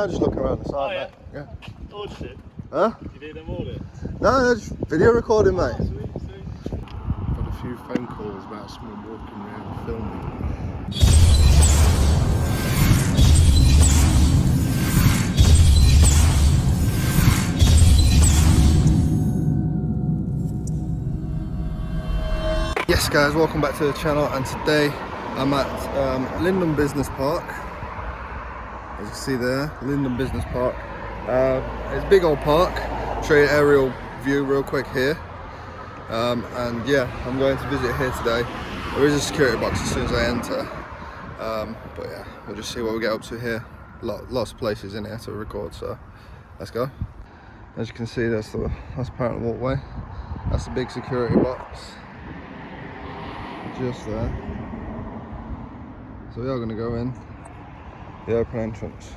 I'm just looking around the side, Oh, yeah. mate. Yeah. Ordered shit. Huh? You need them ordered? No, just video recording, mate. Oh, sweet, sweet. Got a few phone calls about someone walking around filming. Yes guys, welcome back to the channel, and today I'm at Linden Business Park. As you see there, Linden Business Park. It's a big old park. Show you an aerial view real quick here. And yeah, I'm going to visit here today. There is a security box as soon as I enter. But yeah, we'll just see what we get up to here. Lots of places in here to record, so let's go. As you can see, that's part of the walkway. That's the big security box. Just there. So we are going to go in the open entrance.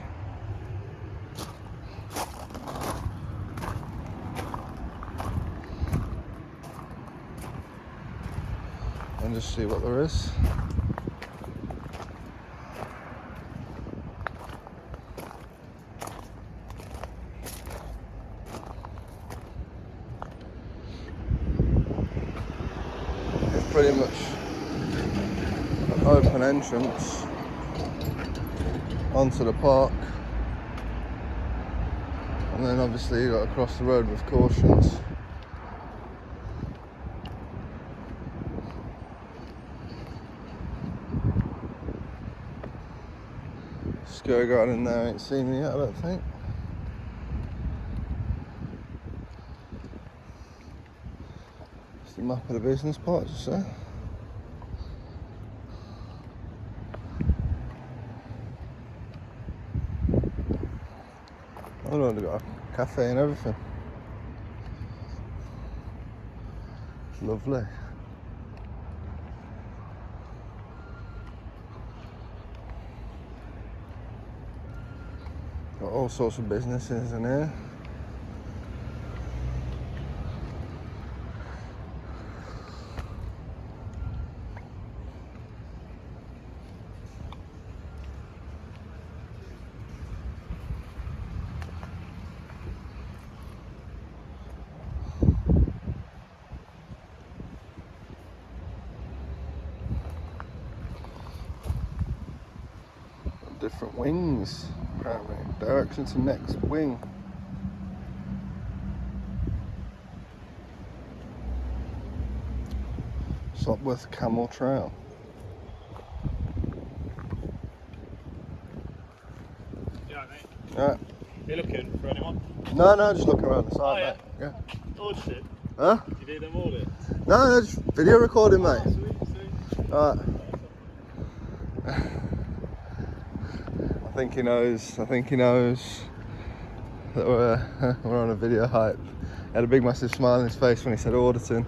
And just see what there is. It's pretty much an open entrance onto the park, and then obviously you got to cross the road with cautions. Security guard in there ain't seen me yet, I don't think. It's the map of the business park, just there. Oh no, they've got a cafe and everything. It's lovely. Got all sorts of businesses in here. Different wings, apparently. Direction to next wing. Sopwith Camel Trail. Yeah, mate. Alright. You looking for anyone? No, just looking around the side, Oh, yeah. mate. Yeah. Ordered shit. Huh? You need them ordered? No, just video recording, mate. Oh, sweet, sweet. Alright. I think he knows that we're on a video hype. He had a big massive smile on his face when he said auditing.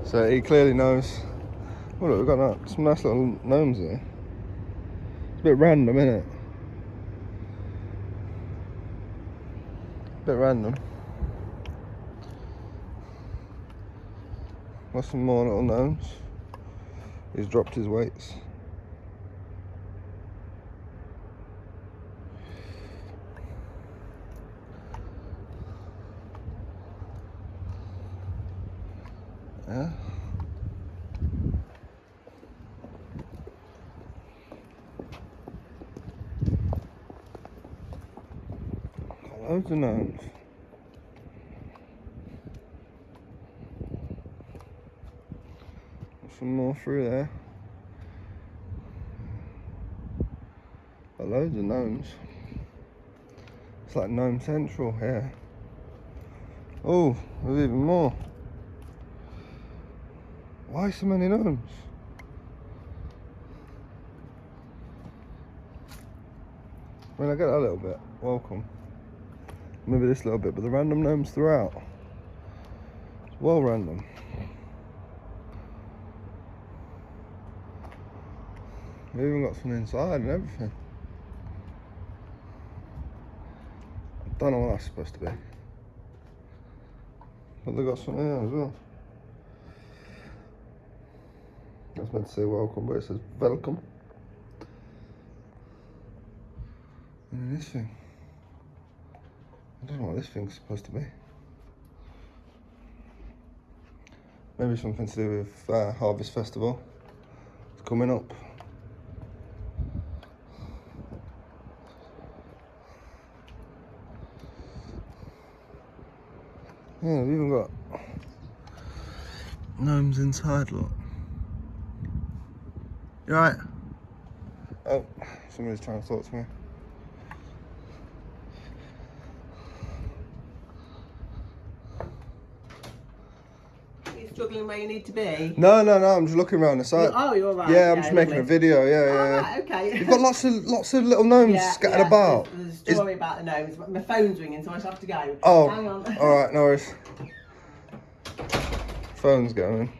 So he clearly knows. Oh look, we've got some nice little gnomes here. It's a bit random, isn't it? A bit random. Got some more little gnomes. He's dropped his weights. Yeah. Got loads of gnomes. Some more through there. Got loads of gnomes. It's like Gnome Central here. Oh, there's even more. Why so many gnomes? I mean, I get that a little bit. Welcome. Maybe this little bit, but the random gnomes throughout. It's well random. We've even got some inside and everything. I don't know what that's supposed to be. But they've got some here as well. I was meant to say welcome, but it says welcome. And then this thing. I don't know what this thing's supposed to be. Maybe something to do with Harvest Festival. It's coming up. Yeah, we've even got gnomes inside, look. You alright? Oh, somebody's trying to talk to me. You're struggling where you need to be? No, I'm just looking around the site. Oh, you're right. Yeah, I'm just making a video, yeah. Right, okay. You've got lots of little gnomes scattered about. There's a story about the gnomes. My phone's ringing, so I just have to go. Oh, hang on. Alright, no worries. Phone's going.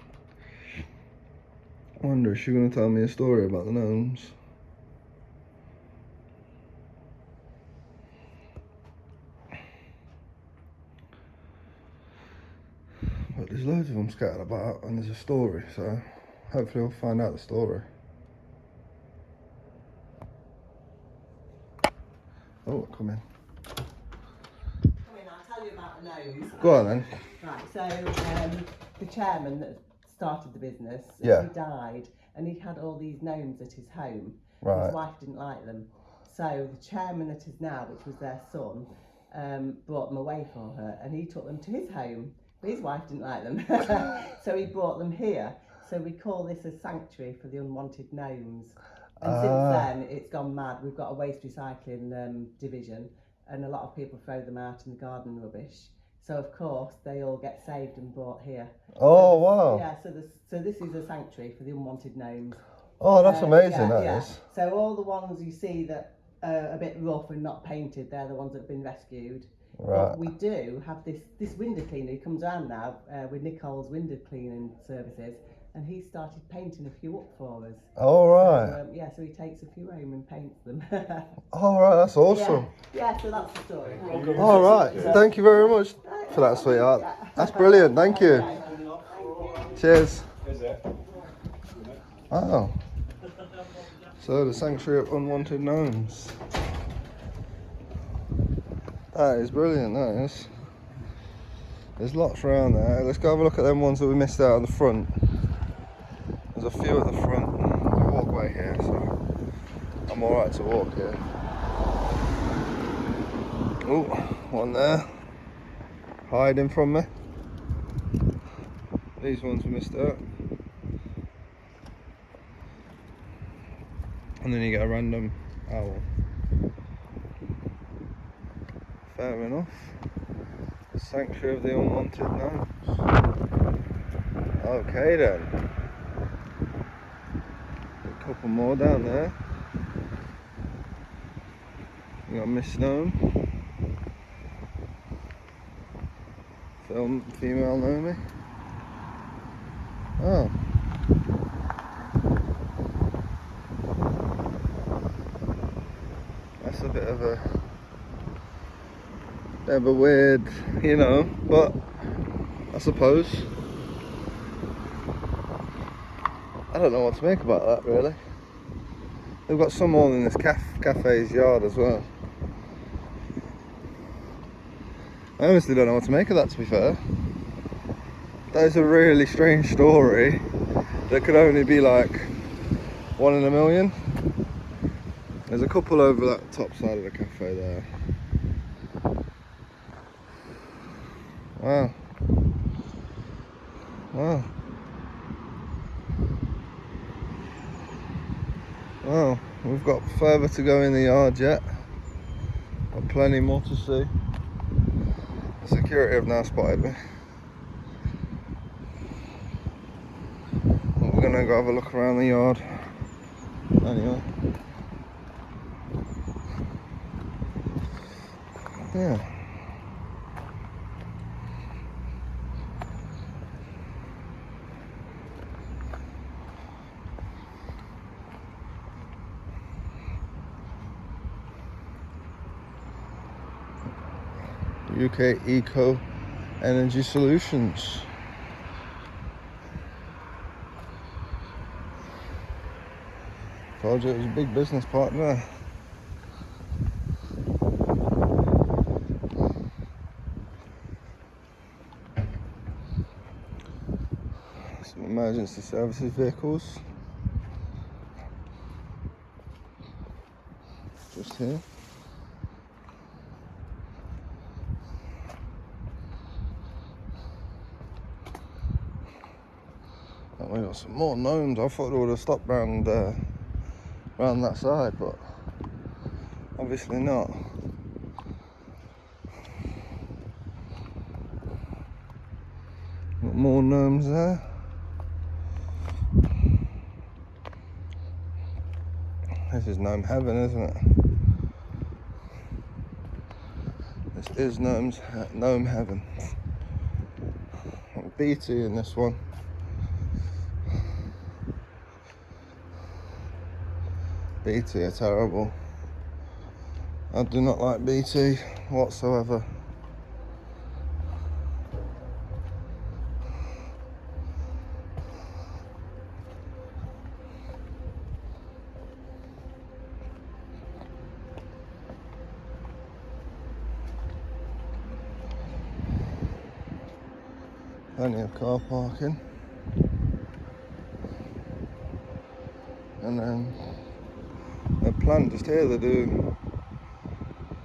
I wonder if she's going to tell me a story about the gnomes. But there's loads of them scattered about and there's a story, so hopefully we'll find out the story. Oh, come in. I'll tell you about the gnomes. Go on then. Right, so the chairman that started the business, he died, and he had all these gnomes at his home. Right. His wife didn't like them. So the chairman that is now, which was their son, brought them away for her, and he took them to his home. But his wife didn't like them, so he brought them here. So we call this a sanctuary for the unwanted gnomes. And since then, it's gone mad. We've got a waste recycling division, and a lot of people throw them out in the garden rubbish. So of course, they all get saved and brought here. Oh, wow. Yeah, so this is a sanctuary for the unwanted gnomes. Oh, that's amazing, that is. So all the ones you see that are a bit rough and not painted, they're the ones that have been rescued. Right. But we do have this window cleaner. He comes around now with Nicole's window cleaning services, and he started painting a few up for us. Oh, right. So, so he takes a few home and paints them. Oh, right, that's awesome. Yeah, so that's the story. All right, thank you very much for that, sweetheart. That's brilliant, thank you. Cheers. Wow. So the Sanctuary of Unwanted Gnomes. That is brilliant, that is. There's lots around there. Let's go have a look at them ones that we missed out at the front. There's a few at the front. There's a walkway here, so I'm alright to walk here. Oh, one there. Hiding from me. These ones we missed out. And then you get a random owl. Fair enough. The Sanctuary of the Unwanted Gnomes. Okay then. A couple more down there. We got Miss Gnome. Female Gnome. Oh. That's a bit of a weird, you know, but I suppose I don't know what to make about that really. They've got some all in this cafe's yard as well. I honestly don't know what to make of that, to be fair. That is a really strange story that could only be like 1 in a million. There's a couple over that top side of the cafe there. Wow. Wow. Well, we've got further to go in the yard yet. Got plenty more to see. The security have now spotted me. But we're gonna go have a look around the yard. Anyway. Yeah. UK Eco Energy Solutions. Told you it was a big business partner. emergency services vehicles. Just here. And we got some more gnomes. I thought they would have stopped round that side, but obviously not. Got more gnomes there. This is gnome heaven, isn't it? This is gnome heaven. BT in this one. BT are terrible. I do not like BT whatsoever. Plenty of car parking. And then a plant just here, they do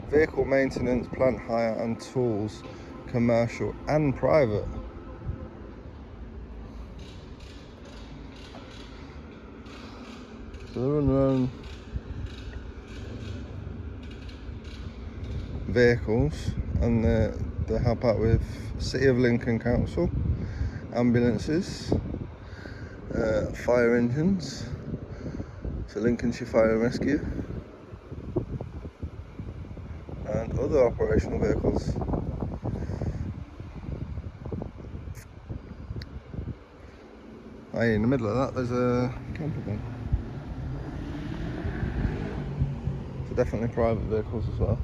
vehicle maintenance, plant hire and tools, commercial and private. So they run their own vehicles, and they help out with City of Lincoln Council, ambulances, fire engines, so Lincolnshire Fire and Rescue, and other operational vehicles. In the middle of that there's a camper van. So definitely private vehicles as well.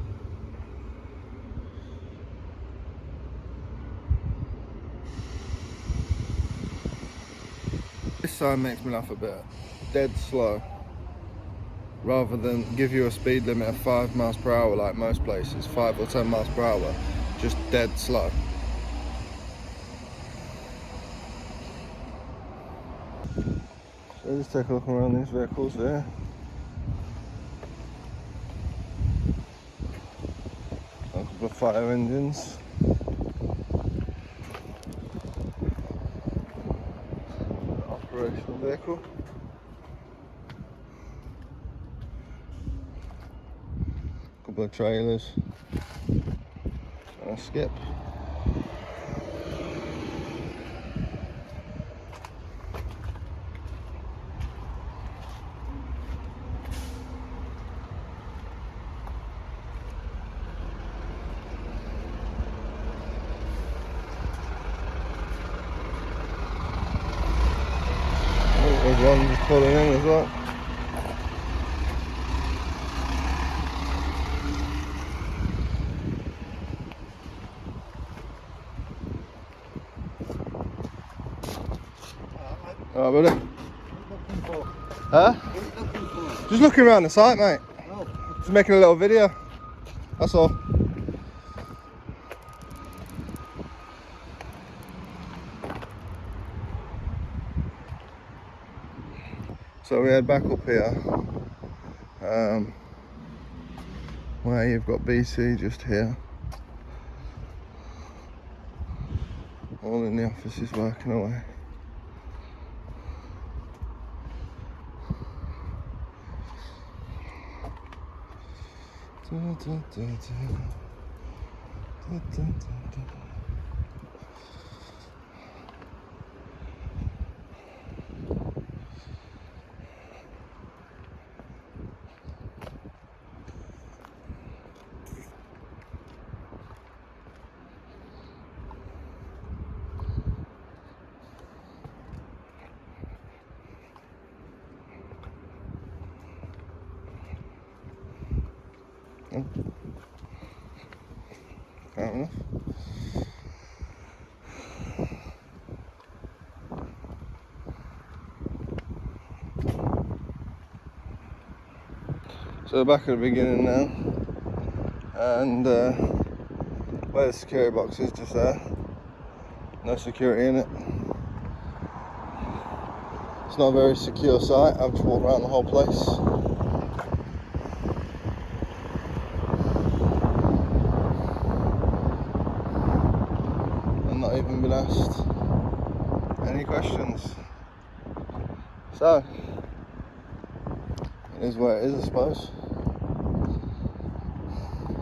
This sign makes me laugh a bit. Dead slow. Rather than give you a speed limit of 5 miles per hour like most places, 5 or 10 miles per hour, just dead slow. So just take a look around these vehicles there. A couple of fire engines. Operational vehicle. Couple of trailers. And a skip. There's one just pulling in as well. Alright, buddy. Huh? Just looking around the site, mate. Just making a little video. That's all. So we head back up here, where you've got BC just here. All in the offices working away. Fair enough. So back at the beginning now, and where the security box is just there, no security in it. It's not a very secure site. I've just walked around the whole place. And not even been asked any questions. So, it is where it is, I suppose.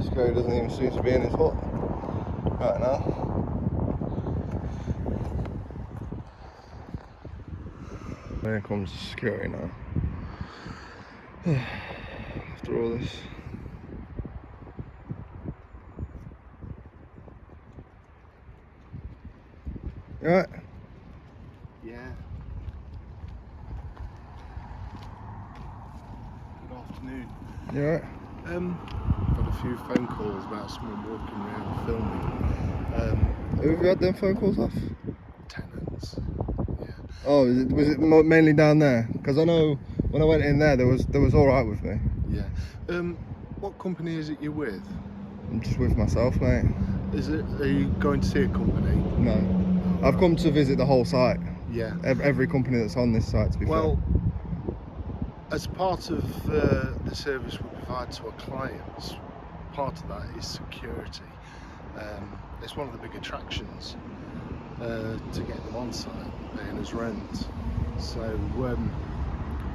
Scary doesn't even seem to be in his hut right now. There comes security now. After all this. You alright? Yeah. Good afternoon. You alright? Got a few phone calls about someone walking around filming. Who have you had them phone calls off? Tenants. Yeah. Oh, was it mainly down there? Because I know when I went in there, there was all right with me. Yeah. What company is it you're with? I'm just with myself, mate. Are you going to see a company? No, I've come to visit the whole site. Yeah. Every company that's on this site, to be Well, as part of the service we provide to our clients, part of that is security. It's one of the big attractions to get them on site, paying us rent. So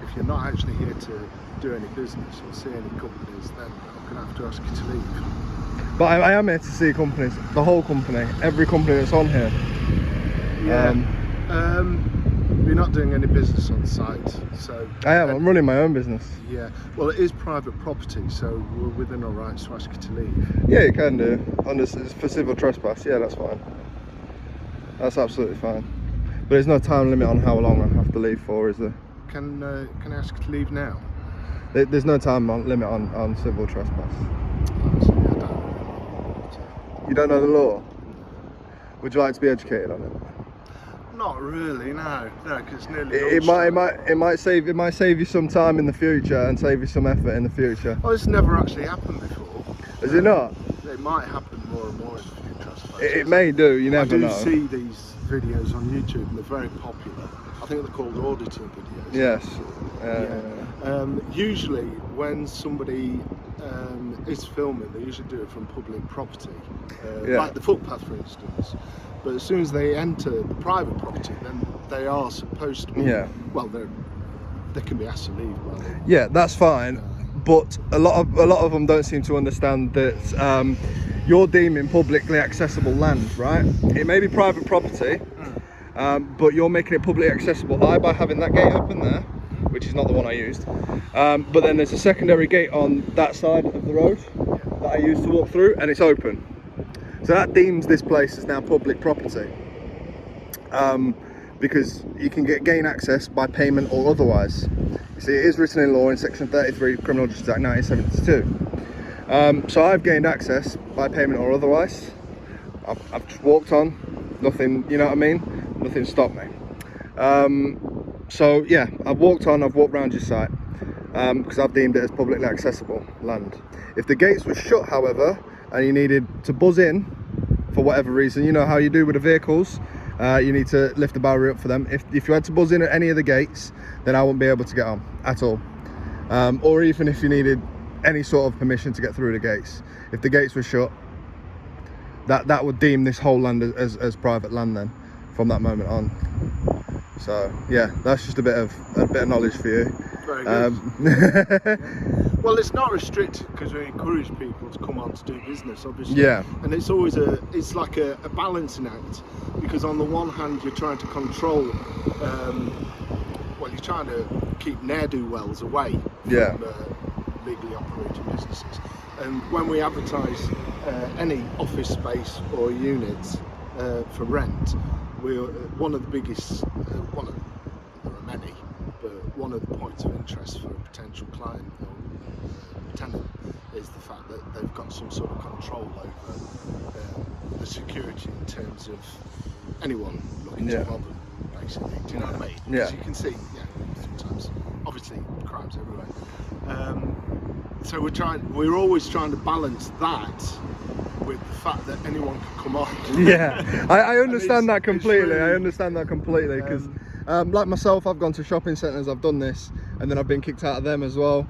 if you're not actually here to do any business or see any companies, then I'm going to have to ask you to leave. fair. But I am here to see companies, the whole company, every company that's on here. Yeah. We're not doing any business on site, so I am. I'm running my own business. yeah. Well, it is private property, so we're within our rights to ask you to leave. Yeah, you can do. For civil trespass, yeah, that's fine. That's absolutely fine. But there's no time limit on how long I have to leave for, is there? Can I ask you to leave now? There's no time limit on civil trespass. Honestly, I don't know. You don't know the law? Would you like to be educated on it? Not really, no, because it's nearly. It might save you some time in the future and save you some effort in the future. Oh, it's never actually happened before. Is it not? It might happen more and more in the future, I suppose. It may do. You never know. I do see these videos on YouTube, and they're very popular. I think they're called auditing videos. Yes. Usually, when somebody is filming, they usually do it from public property, like the footpath, for instance. But as soon as they enter the private property, then they are supposed to be. Yeah. Well, they can be asked to leave. Well, Yeah, that's fine. But a lot of them don't seem to understand that you're deeming publicly accessible land, right? It may be private property, but you're making it publicly accessible by having that gate open there, which is not the one I used. But then there's a secondary gate on that side of the road that I used to walk through, and it's open. So that deems this place as now public property. Because you can gain access by payment or otherwise. You see, it is written in law in section 33 Criminal Justice Act 1972. So I've gained access by payment or otherwise. I've just walked on, nothing, you know what I mean? Nothing stopped me. So yeah, I've walked around your site because I've deemed it as publicly accessible land. If the gates were shut, however, and you needed to buzz in for whatever reason, you know how you do with the vehicles, you need to lift the barrier up for them. If you had to buzz in at any of the gates, then I wouldn't be able to get on at all. Or even if you needed any sort of permission to get through the gates. If the gates were shut, that would deem this whole land as private land then, from that moment on. So yeah, that's just a bit of knowledge for you. very good. Well, it's not restricted because we encourage people to come on to do business, obviously. Yeah. And it's always it's like a balancing act, because on the one hand you're trying to control, you're trying to keep ne'er-do-wells away from legally operating businesses. And when we advertise any office space or units for rent, we're one of the biggest, there are many, but one of the points of interest for a potential client or tenant is the fact that they've got some sort of control over the security in terms of anyone looking to rob them, basically. Do you know what I mean? Yeah. As you can see, sometimes, obviously, crimes everywhere. So we're always trying to balance that with the fact that anyone can come on. Yeah, I understand that completely. really, I understand that completely because Like myself, I've gone to shopping centres, I've done this, and then I've been kicked out of them as well.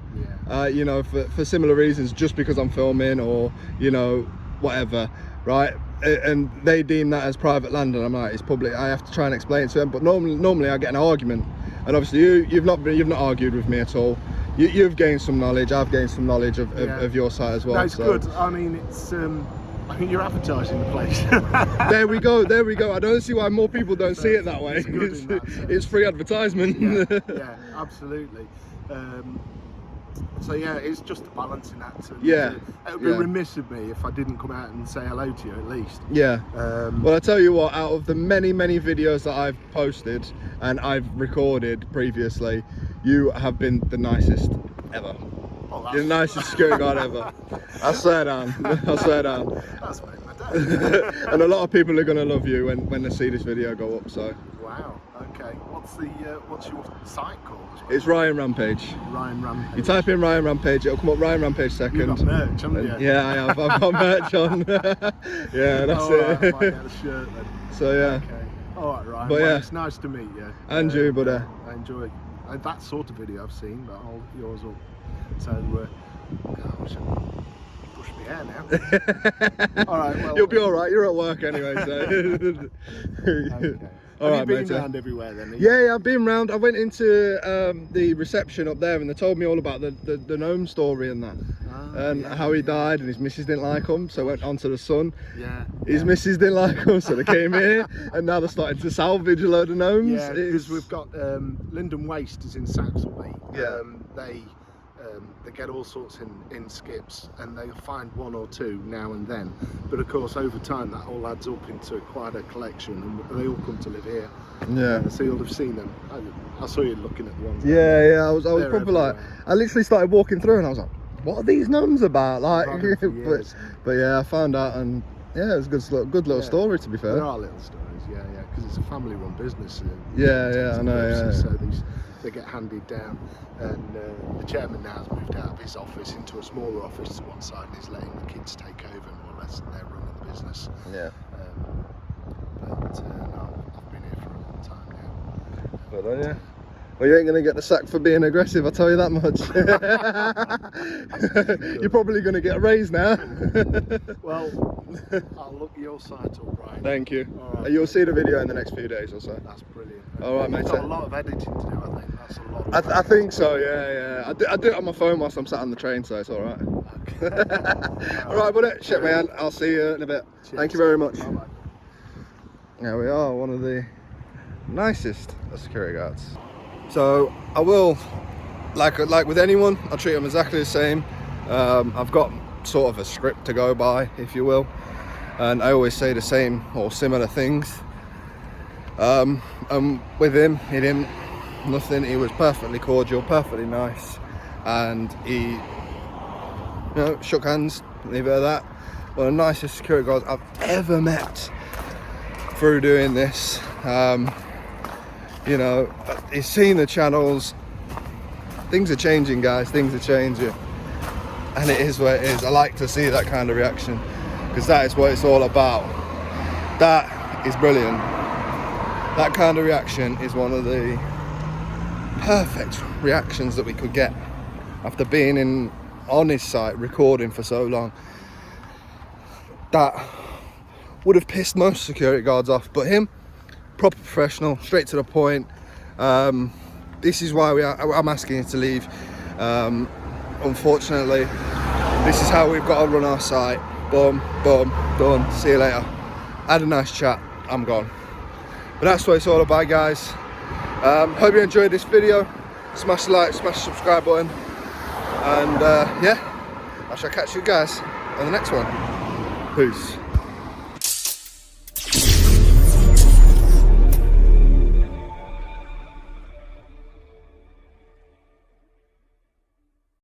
Yeah. You know, for similar reasons, just because I'm filming or, you know, whatever, right? And they deem that as private land, and I'm like, it's public. I have to try and explain it to them. But normally I get an argument, and obviously you've not argued with me at all. You've gained some knowledge. I've gained some knowledge of your site as well. No, it's good. I mean, it's. I think you're advertising the place. There we go. I don't see why more people don't see it that way. It's free advertisement. Yeah, absolutely. So yeah, it's just a balancing act. And, yeah. It would be remiss of me if I didn't come out and say hello to you at least. Yeah. Well, I tell you what, out of the many videos that I've posted and I've recorded previously, you have been the nicest ever. Oh, You're the nicest security guard ever. I swear down. I swear down. That's made my day. And a lot of people are going to love you when they see this video go up. So. Wow. Okay. What's your site called? It's Ryan Rampage. Ryan Rampage. You type in Ryan Rampage, it'll come up Ryan Rampage second. You've got merch, haven't you? Yeah, I have. I've got merch on. Yeah, that's it. Right, I might get a shirt then. So yeah. Okay. All right, Ryan. But well, yeah, it's nice to meet you. And you, buddy. I enjoy that sort of video I've seen, but I'll yours up. So, gosh, brush my hair now. All right. Well, you'll be all right. You're at work anyway, so. Okay. All right, Have you been mate, around everywhere then? Yeah, I've been round. I went into the reception up there, and they told me all about the gnome story and that, and how he died, and his missus didn't like him, so went on to the son. Yeah. His missus didn't like him, so they came here, and now they're starting to salvage a load of gnomes. Yeah, because we've got Linden Waste is in Saxelby. Yeah. They get all sorts in skips, and they'll find one or two now and then. But of course, over time, that all adds up into quite a collection, and they all come to live here. Yeah. So you'll have seen them. I saw you looking at the ones. Yeah. I was probably everywhere. like, I literally started walking through, and I was like, what are these gnomes about? Like, but yeah, I found out, and yeah, it was a good little story, to be fair. There are little stories, yeah, because it's a family-run business. I know. So they get handed down, and the chairman now has moved out of his office into a smaller office to one side, and he's letting the kids take over more or less, and they're running the business. Yeah. But no, I've been here for a long time now. But yeah. Well, you ain't going to get the sack for being aggressive, I'll tell you that much. You're probably going to get a raise now. Well, I'll look your site up, right? Thank you. Right. You'll see the video in the next few days or so. That's brilliant. All right, mate. You've got a lot of editing to do, I think. That's a lot. I think so, yeah. I do it on my phone whilst I'm sat on the train, so it's all right. Okay. All right, buddy. Shit, man. I'll see you in a bit. Cheers. Thank you very much. Bye-bye. There we are, one of the nicest of security guards. So I will, like with anyone, I'll treat them exactly the same. I've got sort of a script to go by, if you will, and I always say the same or similar things. And with him, he didn't nothing. He was perfectly cordial, perfectly nice, and he, shook hands. Leave it at that. One of the nicest security guards I've ever met through doing this. He's seen the channels. Things are changing, guys. Things are changing, and it is what it is. I like to see that kind of reaction, because that is what it's all about. That is brilliant. That kind of reaction is one of the perfect reactions that we could get after being on his site recording for so long. That would have pissed most security guards off, but him, proper professional, straight to the point. This is why I'm asking you to leave. Unfortunately, this is how we've got to run our site. Boom, boom, done. See you later. Had a nice chat. I'm gone. But that's what it's all about, guys. Hope you enjoyed this video. Smash the like, smash the subscribe button, and I shall catch you guys on the next one. Peace.